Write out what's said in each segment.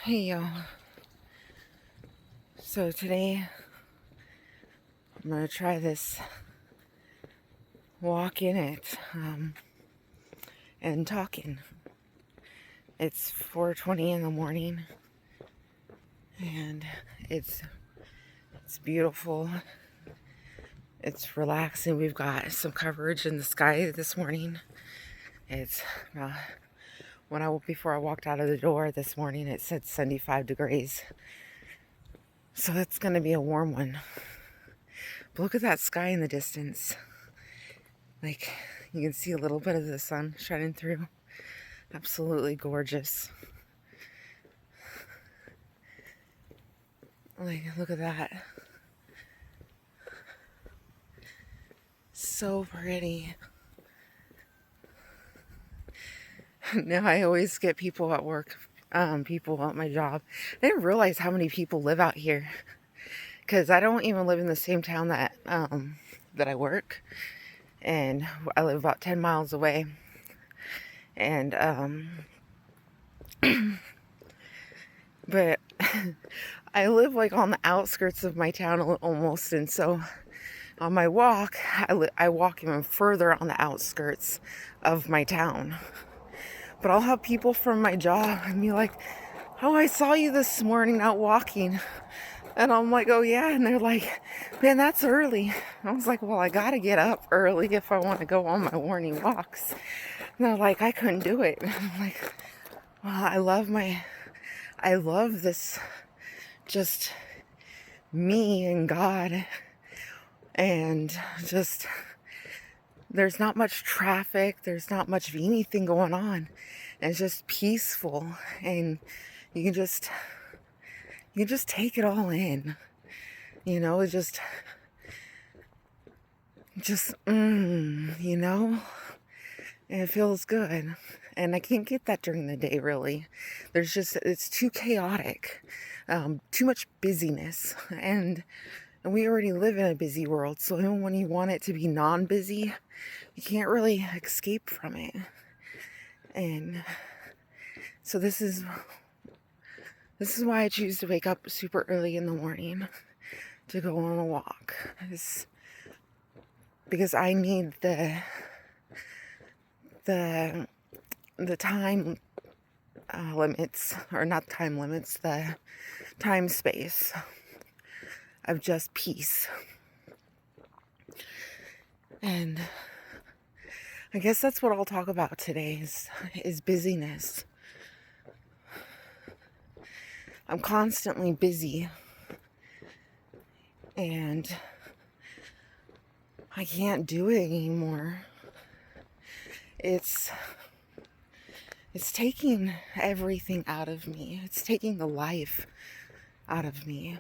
Hey y'all. So today I'm gonna try this walk in it and talking. It's 4:20 in the morning and it's beautiful. It's relaxing. We've got some coverage in the sky this morning. It's before I walked out of the door this morning, it said 75 degrees. So it's gonna be a warm one. But look at that sky in the distance. Like, you can see a little bit of the sun shining through. Absolutely gorgeous. Like, look at that. So pretty. Now I always get people at work, people at my job. I didn't realize how many people live out here. Because I don't even live in the same town that I work. And I live about 10 miles away. And, but I live like on the outskirts of my town almost. And so on my walk, I walk even further on the outskirts of my town. But I'll have people from my job and be like, "Oh, I saw you this morning out walking." And I'm like, "Oh yeah." And they're like, "Man, that's early." I was like, "Well, I gotta get up early if I want to go on my morning walks." And they're like, "I couldn't do it." And I'm like, "Well, I love this, just me and God, and just there's not much traffic, there's not much of anything going on, and it's just peaceful, and you can just take it all in, it's just and it feels good. And I can't get that during the day, really. It's too chaotic, too much busyness, and we already live in a busy world, so even when you want it to be non-busy, you can't really escape from it. And so this is why I choose to wake up super early in the morning to go on a walk. It's because I need the time limits, or not time limits, the time space of just peace. And I guess that's what I'll talk about today is busyness. I'm constantly busy, and I can't do it anymore. It's taking everything out of me. It's taking the life out of me.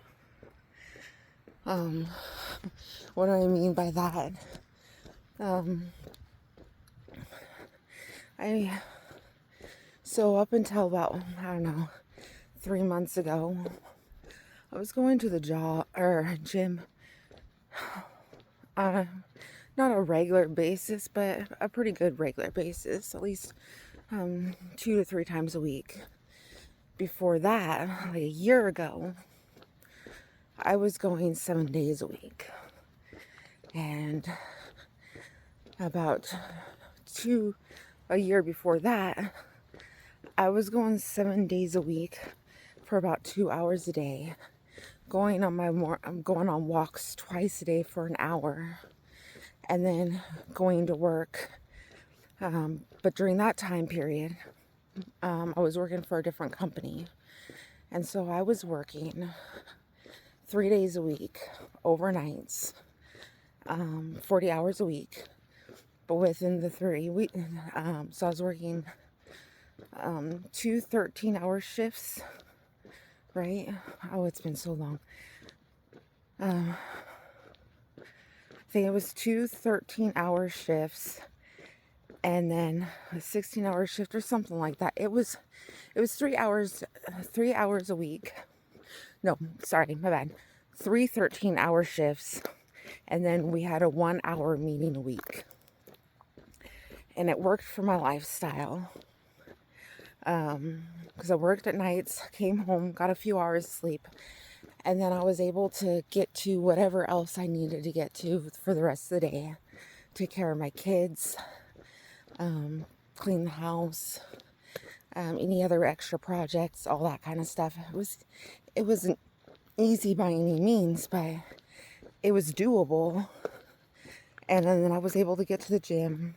What do I mean by that? So up until about, I don't know, 3 months ago, I was going to the gym, not a regular basis, but a pretty good regular basis, at least 2 to 3 times a week. Before that, like a year ago, I was going 7 days a week. And about a year before that, I was going 7 days a week for about 2 hours a day, going on walks twice a day for an hour, and then going to work. But during that time period, I was working for a different company, and so I was working 3 days a week, overnights, 40 hours a week. But within the 3 weeks, so I was working 2 13-hour shifts, right? Oh, it's been so long. I think it was 2 13-hour shifts, and then a 16-hour shift or something like that. It was 3 hours a week. No, sorry, my bad. 3 13-hour shifts, and then we had a 1-hour meeting a week. And it worked for my lifestyle. because I worked at nights, came home, got a few hours of sleep, and then I was able to get to whatever else I needed to get to for the rest of the day. Take care of my kids, clean the house, any other extra projects, all that kind of stuff. It wasn't easy by any means, but it was doable. And then I was able to get to the gym,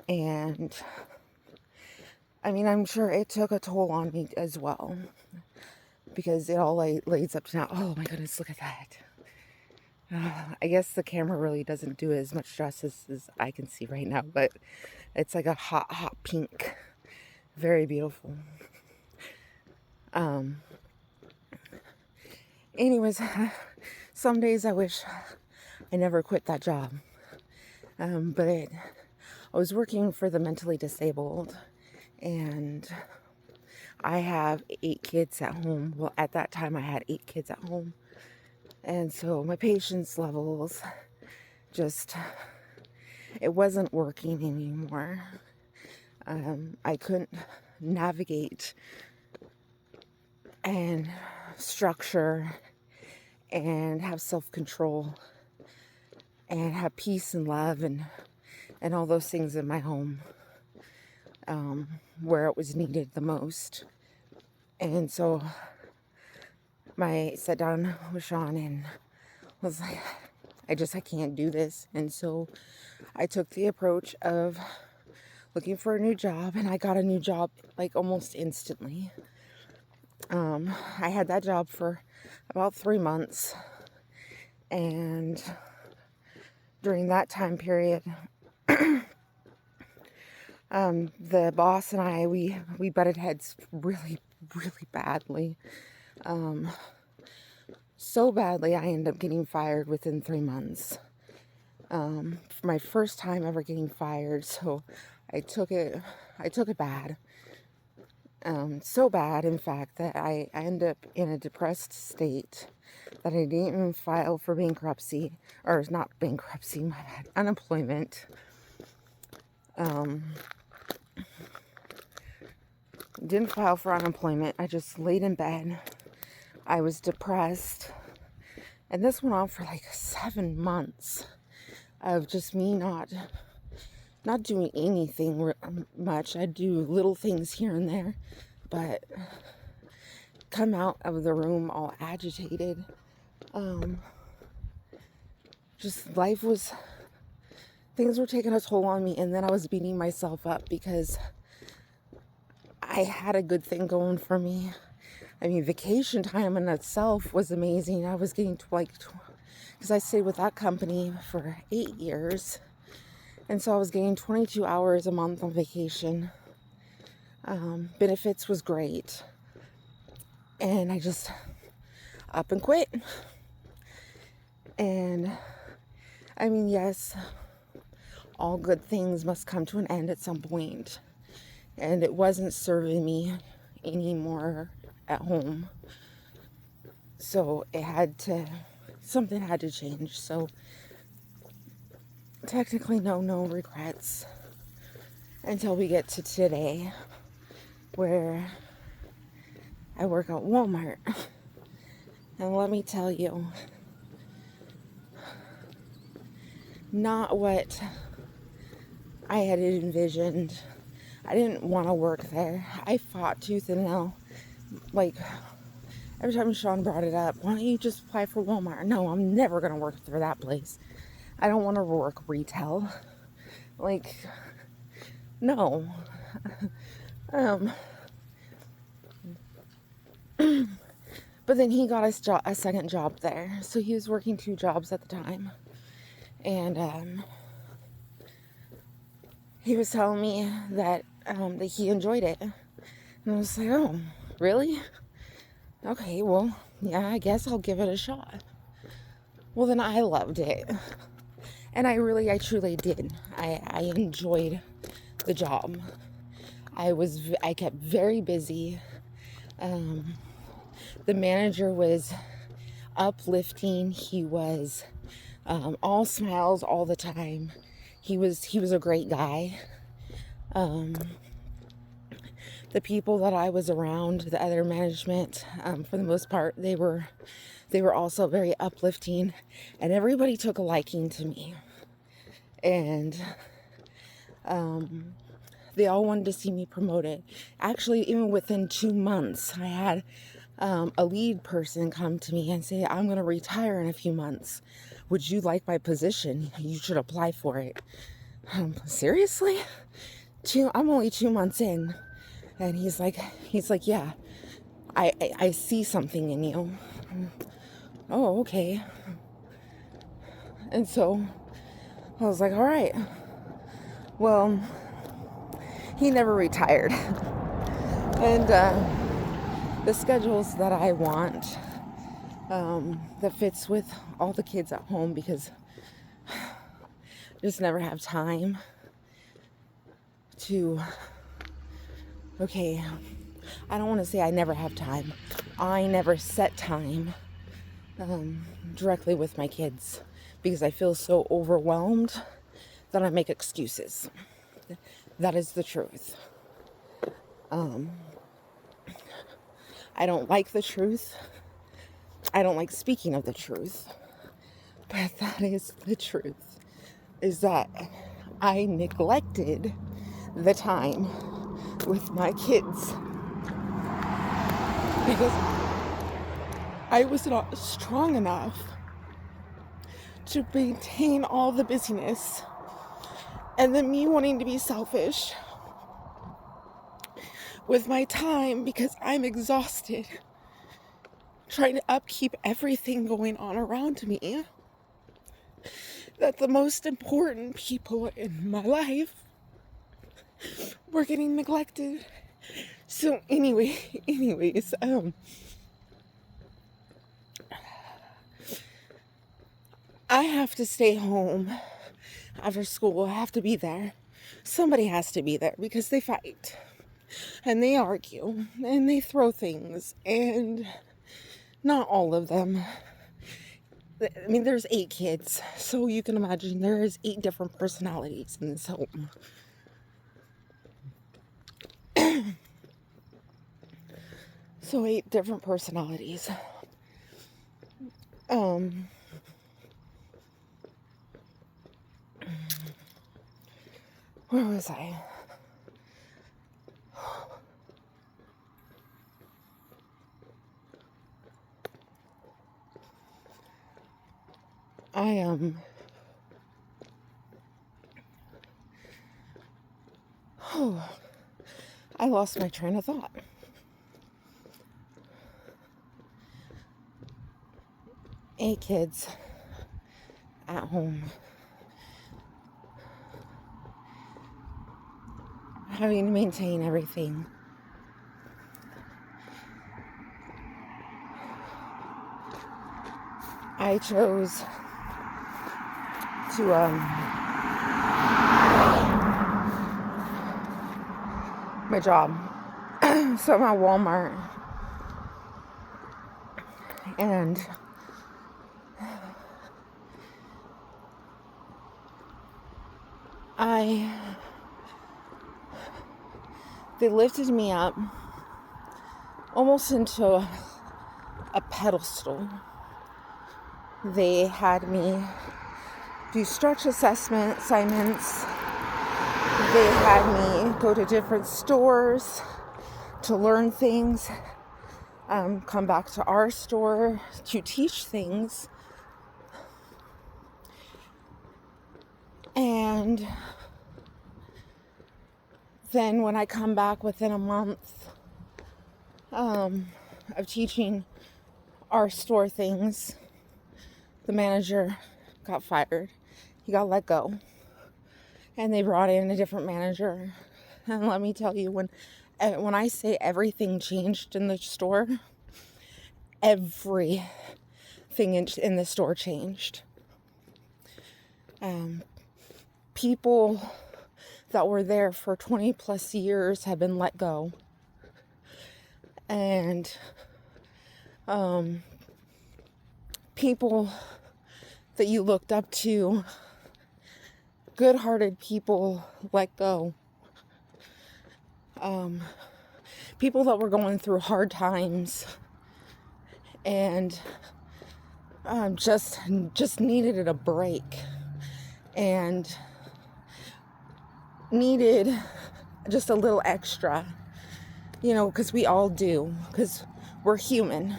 and I mean, I'm sure it took a toll on me as well, because it all lays up to now. Oh my goodness, look at that. I guess the camera really doesn't do as much justice as I can see right now, but it's like a hot, hot pink. Very beautiful. Anyways, some days I wish I never quit that job. But I was working for the mentally disabled, and I have 8 kids at home. Well, at that time I had 8 kids at home. And so my patience levels just, it wasn't working anymore. I couldn't navigate and structure and have self-control and have peace and love and all those things in my home, where it was needed the most. And so I sat down with Sean and was like, I can't do this. And so I took the approach of looking for a new job, and I got a new job like almost instantly. I had that job for about 3 months, and during that time period, the boss and I, we butted heads really, really badly. So badly, I ended up getting fired within 3 months. My first time ever getting fired, so I took it bad. So bad, in fact, that I ended up in a depressed state, that I didn't even file for bankruptcy, or not bankruptcy, my bad, unemployment. Didn't file for unemployment. I just laid in bed. I was depressed. And this went on for like 7 months of just me not doing anything much. I'd do little things here and there, but come out of the room all agitated. Just things were taking a toll on me, and then I was beating myself up because I had a good thing going for me. I mean, vacation time in itself was amazing. I was getting to because I stayed with that company for 8 years. And so I was getting 22 hours a month on vacation. Benefits was great. And I just up and quit. And I mean, yes, all good things must come to an end at some point. And it wasn't serving me anymore at home. So something had to change. So technically no regrets until we get to today, where I work at Walmart. And let me tell you, not what I had envisioned. I didn't want to work there. I fought tooth and nail. Like, every time Sean brought it up, why don't you just apply for Walmart? No, I'm never going to work for that place. I don't want to work retail. Like, no. But then he got a second job there. So he was working 2 jobs at the time. And he was telling me that he enjoyed it. And I was like, oh, really? Okay, well, yeah, I guess I'll give it a shot. Well, then I loved it. And I truly did. I enjoyed the job. I kept very busy. The manager was uplifting. He was all smiles all the time. He was a great guy. The the people that I was around, the other management, for the most part, they were also very uplifting, and everybody took a liking to me. And they all wanted to see me promoted. Actually, even within 2 months, I had a lead person come to me and say, I'm going to retire in a few months. Would you like my position? You should apply for it. Seriously? I'm only 2 months in. And he's like, yeah, I see something in you. Oh, okay. And so I was like, all right. Well, he never retired. And the schedules that I want, that fits with all the kids at home, because I just never have time to, okay, I don't want to say I never have time. I never set time directly with my kids, because I feel so overwhelmed that I make excuses. That is the truth. I don't like the truth. I don't like speaking of the truth. But that is the truth. Is that I neglected the time with my kids because I was not strong enough to maintain all the busyness, and then me wanting to be selfish with my time because I'm exhausted trying to upkeep everything going on around me, that the most important people in my life were getting neglected. So anyways, I have to stay home after school. I have to be there. Somebody has to be there because they fight and they argue and they throw things, and not all of them. I mean, there's 8 kids, so you can imagine there's 8 different personalities in this home. So 8 different personalities. Where was I? I lost my train of thought. Eight kids at home, having to maintain everything. I chose to my job. So I'm at Walmart, and they lifted me up almost into a pedestal. They had me do stretch assignments. They had me go to different stores to learn things, come back to our store to teach things. And then when I come back within a month of teaching our store things, the manager got fired. He got let go. And they brought in a different manager. And let me tell you, when I say everything changed in the store, everything in the store changed. People that were there for 20 plus years have been let go. And people that you looked up to, good-hearted people, let go. people that were going through hard times and just needed a break and needed just a little extra, because we all do, because we're human.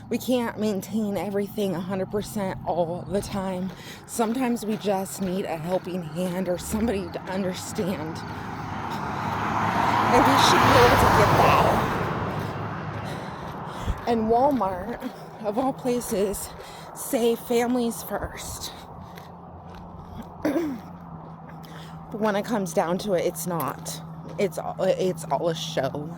We can't maintain everything 100% all the time. Sometimes we just need a helping hand or somebody to understand. And we should be able to get that. And Walmart, of all places, say families first. But when it comes down to it, it's not. It's all a show.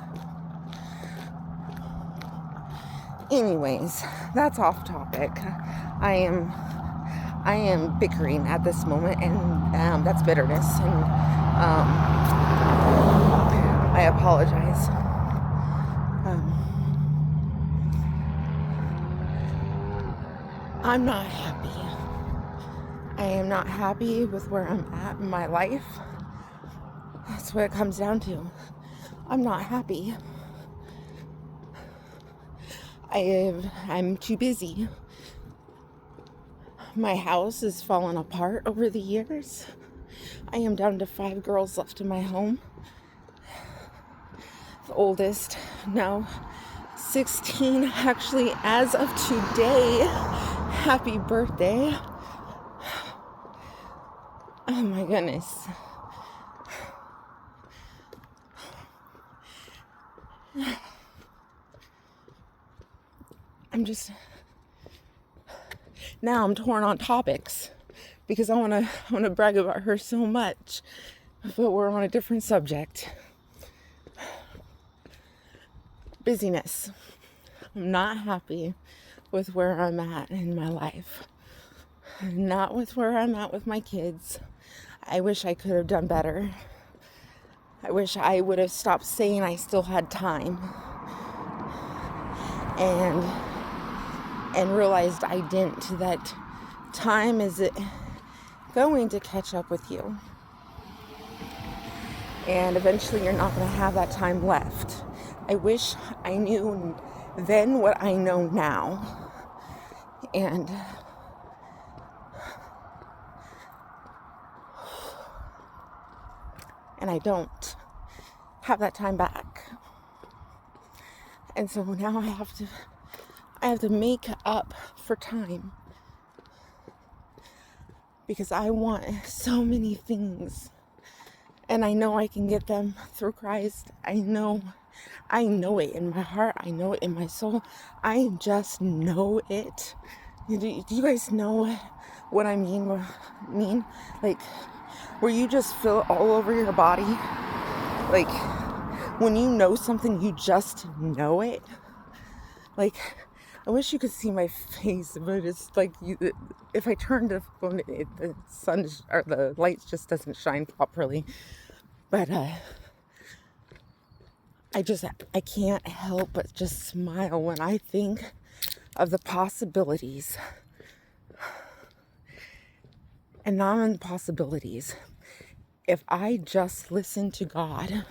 Anyways, that's off topic. I am bickering at this moment, and that's bitterness, and I apologize. I'm not happy. I am not happy with where I'm at in my life. That's what it comes down to. I'm not happy. I'm too busy. My house has fallen apart over the years. I am down to 5 girls left in my home. The oldest, now 16, actually, as of today. Happy birthday. Oh my goodness. Now I'm torn on topics because I want to brag about her so much, but we're on a different subject. Busyness. I'm not happy with where I'm at in my life. Not with where I'm at with my kids. I wish I could have done better. I wish I would have stopped saying I still had time and realized I didn't, that time is going to catch up with you. And eventually you're not going to have that time left. I wish I knew then what I know now. And I don't have that time back. And so now I have to make up for time, because I want so many things, and I know I can get them through Christ. I know it in my heart. I know it in my soul. I just know it. Do you guys know what I mean? Like, where you just feel it all over your body. Like, when you know something, you just know it. Like, I wish you could see my face, but it's like, if I turn the phone, the sun or the light just doesn't shine properly. But I can't help but just smile when I think of the possibilities and non-possibilities. If I just listen to God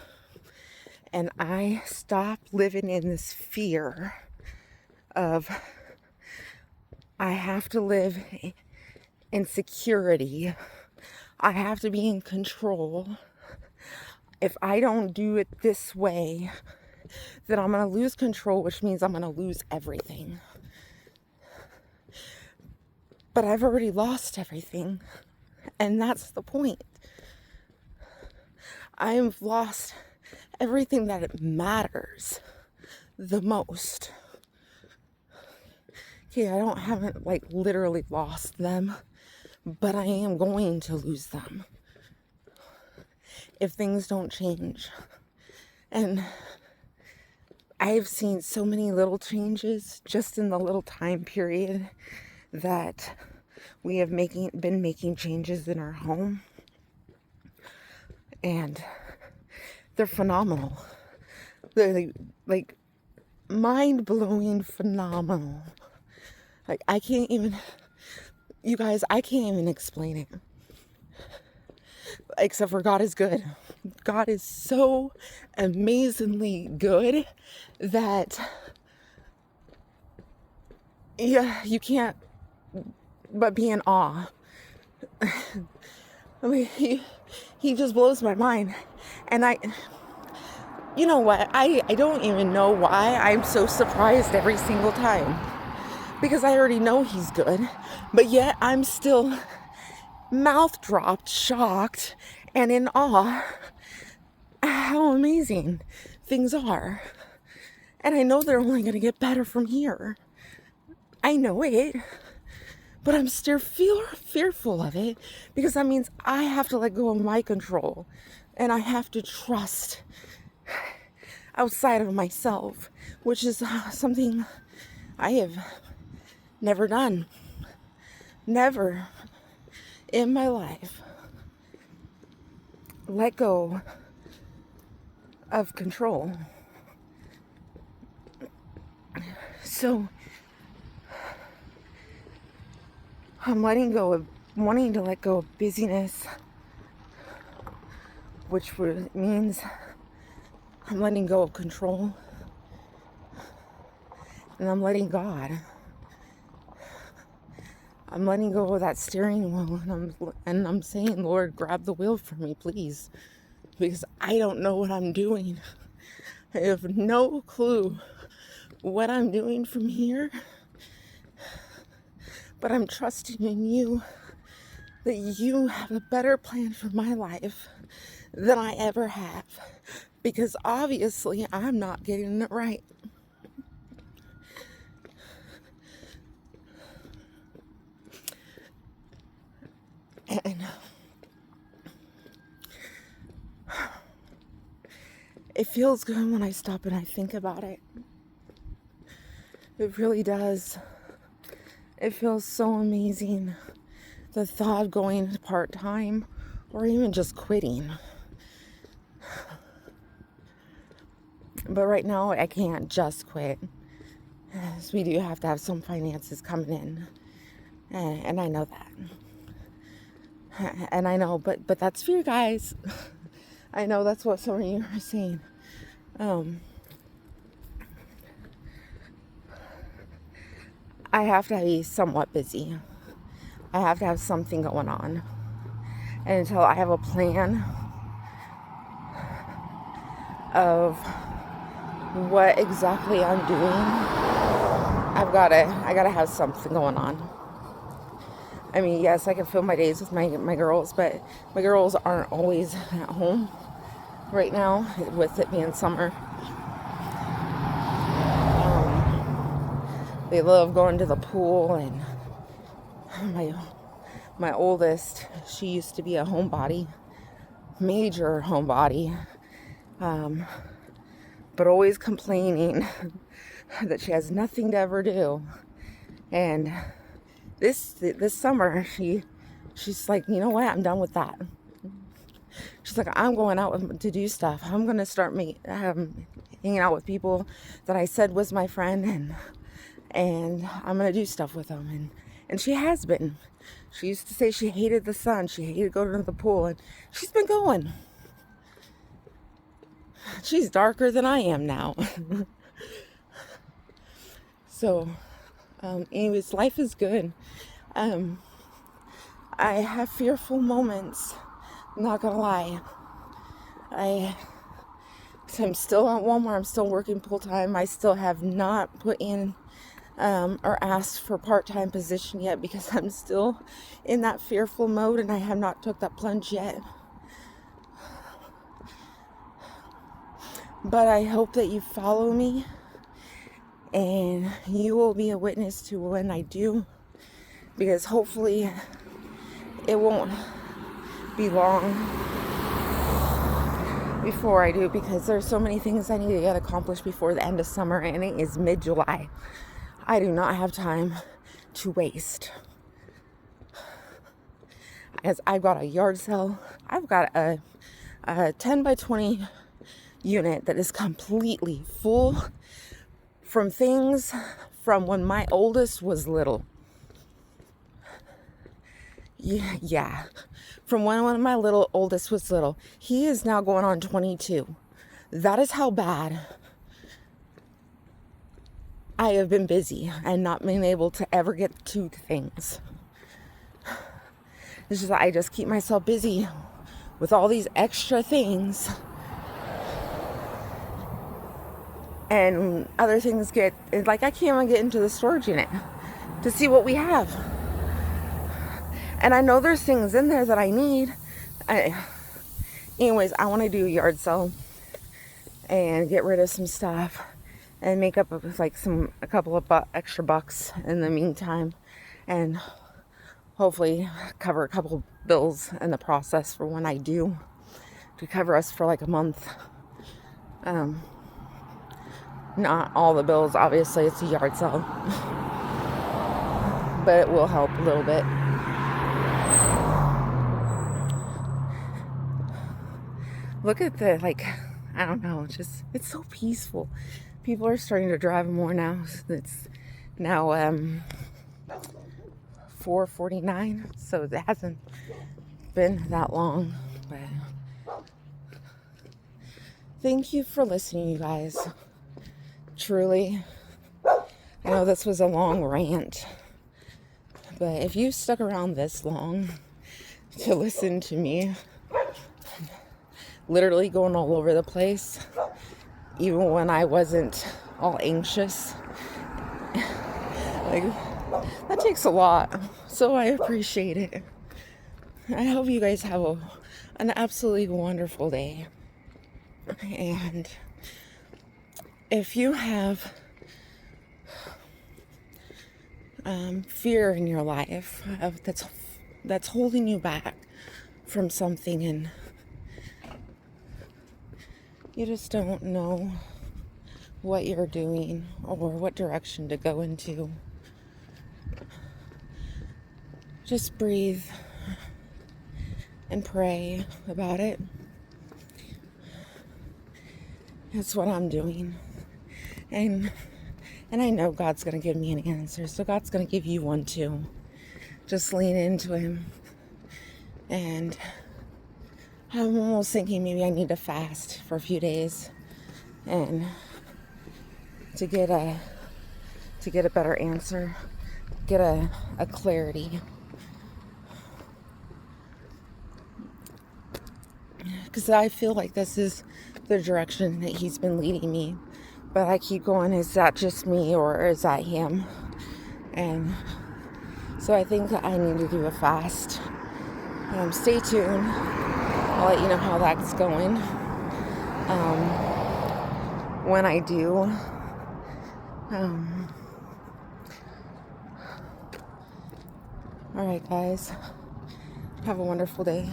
and I stop living in this fear of I have to live in security, I have to be in control. If I don't do it this way, then I'm going to lose control, which means I'm going to lose everything. But I've already lost everything, and that's the point. I've lost everything that matters the most. Okay, I haven't literally lost them, but I am going to lose them if things don't change. And I've seen so many little changes just in the little time period that we have been making changes in our home. And they're phenomenal. They're like mind-blowing phenomenal. Like, you guys, I can't even explain it. except for God is good. God is so amazingly good that, yeah, you can't but be in awe. I mean, he just blows my mind. And you know what? I don't even know why I'm so surprised every single time. Because I already know he's good. But yet I'm still mouth dropped, shocked, and in awe how amazing things are. And I know they're only going to get better from here. I know it. But I'm still fearful of it, because that means I have to let go of my control. And I have to trust outside of myself, which is something I have never done. Never in my life let go of control. So I'm letting go of wanting to let go of busyness, which means I'm letting go of control, and I'm letting God. I'm letting go of that steering wheel, and I'm saying, Lord, grab the wheel for me, please, because I don't know what I'm doing. I have no clue what I'm doing from here, but I'm trusting in you, that you have a better plan for my life than I ever have, because obviously I'm not getting it right. And it feels good when I stop and I think about it. It really does. It feels so amazing. The thought of going part-time or even just quitting. But right now I can't just quit. So we do have to have some finances coming in. And I know that. And I know, but that's for you guys. I know that's what some of you are saying. I have to be somewhat busy. I have to have something going on. And until I have a plan of what exactly I'm doing, I gotta have something going on. I mean, yes, I can fill my days with my girls, but my girls aren't always at home right now, with it being summer. They love going to the pool, and my oldest, she used to be a homebody, major homebody, but always complaining that she has nothing to ever do. And this summer, she's like, you know what? I'm done with that. She's like, I'm going out to do stuff. I'm gonna start hanging out with people that I said was my friend, and I'm gonna do stuff with them. And she has been. She used to say she hated the sun. She hated going to the pool, and she's been going. She's darker than I am now. So, anyways, life is good. I have fearful moments. I'm not gonna lie. I'm still at Walmart. I'm still working full time. I still have not put in or asked for part-time position yet, because I'm still in that fearful mode, and I have not took that plunge yet. But I hope that you follow me, and you will be a witness to when I do, because hopefully it won't be long before I do, because there's so many things I need to get accomplished before the end of summer, and it is mid-July. I do not have time to waste. As I've got a yard sale, I've got a 10 by 20 unit that is completely full from things from when my oldest was little. Yeah. From when one of my oldest was little, he is now going on 22. That is how bad I have been busy and not being able to ever get to things. It's just I just keep myself busy with all these extra things, and other things get, like, I can't even get into the storage unit to see what we have. And I know there's things in there that I need. Anyways, I want to do a yard sale and get rid of some stuff and make up like a couple of extra bucks in the meantime, and hopefully cover a couple bills in the process for when I do, to cover us for like a month. Not all the bills, obviously, it's a yard sale, but it will help a little bit. Look at the, like, I don't know, it's so peaceful. People are starting to drive more now. It's now 4:49, so it hasn't been that long. But thank you for listening, you guys. Truly, I know this was a long rant, but if you stuck around this long to listen to me literally going all over the place, even when I wasn't all anxious, like, that takes a lot. So I appreciate it. I hope you guys have an absolutely wonderful day. And if you have fear in your life that's holding you back from something, and you just don't know what you're doing or what direction to go into, just breathe and pray about it. That's what I'm doing. And I know God's going to give me an answer. So God's going to give you one too. Just lean into Him. And I'm almost thinking maybe I need to fast for a few days, and to get a better answer, get a clarity. Because I feel like this is the direction that He's been leading me. But I keep going, is that just me or is that Him? And so I think that I need to do a fast. Stay tuned. I'll let you know how that's going. When I do. Alright, guys. Have a wonderful day.